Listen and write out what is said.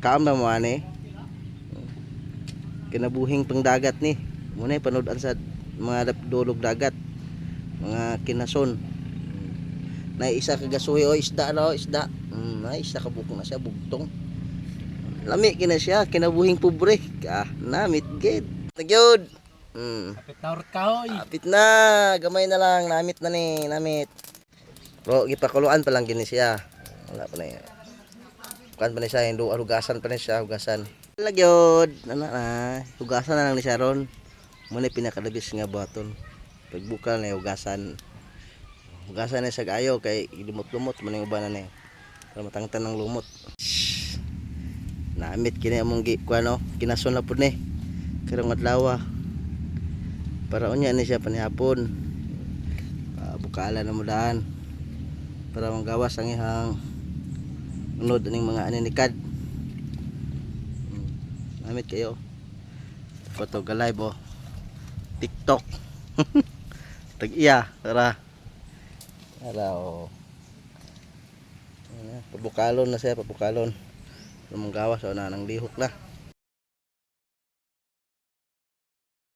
kaamba mo ani. Kinabuhing pangdagat ni. Muna panood-an sa mga dulog dagat. Mga kinason. Na isa ka gasuhi o isda na isda. Na isa ka bukong na siya bugtong. Lami kina siya kinabuhing pobre. Namit gid. Nagyod. Kapit na urot kahoy. Kapit na, gamay na lang, namit na ni, namit. Bro, gipakuluan pa lang gini siya. Wala pa na yan. Bukan pa na siya, hugasan pa na siya, hugasan. Lagyod, hugasan na lang ni siya ron. Muna pinakalabis nga baton. Pagbukal na hugasan. Hugasan na siya gayo, kay lumot-lumot, maning ubanan na para matangtan ng lumot. Namit kini among kinason na po ni. Karong adlaw. Para unya ni siya panihapon. Bukala na mo daan. Para manggawas ang ihang unod aning mga aninikad. Namit kayo. Photo ka live TikTok. Tag-iya para pabukalon na siya, pabukalon. Manggawas na nang lihok na.